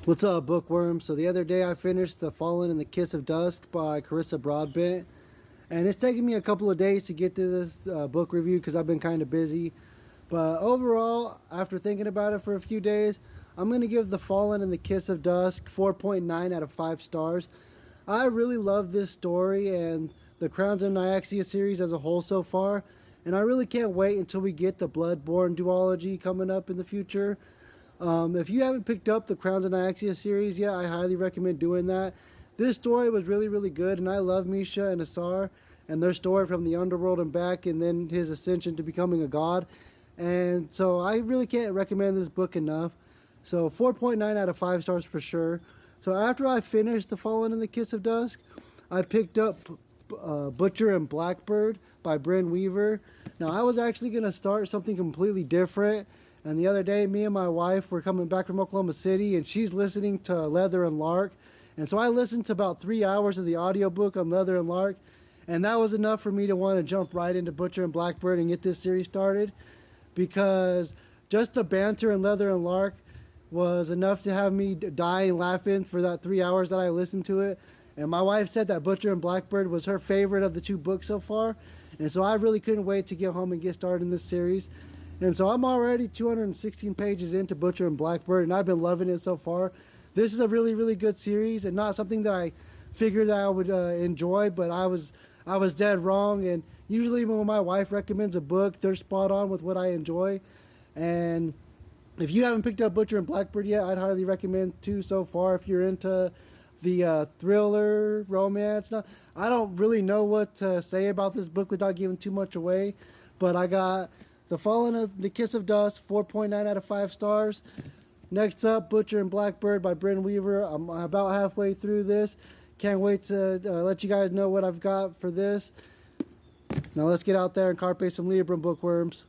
What's up, bookworm? So the other day I finished The Fallen and the Kiss of Dusk by CarissaBroadbent, and it's taken me a couple of days to get to this book review because I've been kind of busy. But overall, after thinking about it for a few days, I'm going to give The Fallen and the Kiss of Dusk 4.9 out of 5 stars. I really love this story and the Crowns of Nyaxia series as a whole so far, and I really can't wait until we get the Bloodborne duology coming up in the future. If you haven't picked up the Crowns of Nyaxia series yet, I highly recommend doing that. This story was really good, and I love Misha and Asar and their story from the underworld and back, and then his ascension to becoming a god. And so I really can't recommend this book enough. So 4.9 out of 5 stars for sure. So after I finished The Fallen and the Kiss of Dusk, I picked up Butcher and Blackbird by Bryn Weaver. Now I was actually going to start something completely different. And the other day, me and my wife were coming back from Oklahoma City, and she's listening to Leather and Lark. And so I listened to about 3 hours of the audiobook on Leather and Lark, and that was enough for me to want to jump right into Butcher and Blackbird and get this series started, because just the banter in Leather and Lark was enough to have me dying laughing for that 3 hours that I listened to it. And my wife said that Butcher and Blackbird was her favorite of the 2 books so far, and so I really couldn't wait to get home and get started in this series. And so I'm already 216 pages into Butcher and Blackbird, and I've been loving it so far. This is a really good series, and not something that I figured that I would enjoy, but I was dead wrong. And usually when my wife recommends a book, they're spot on with what I enjoy. And if you haven't picked up Butcher and Blackbird yet, I'd highly recommend 2 so far if you're into the thriller, romance. Now, I don't really know what to say about this book without giving too much away, but I got The Fallen of the Kiss of Dusk, 4.9 out of 5 stars. Next up, Butcher and Blackbird by Bryn Weaver. I'm about halfway through this. Can't wait to let you guys know what I've got for this. Now let's get out there and carpe some Librum, bookworms.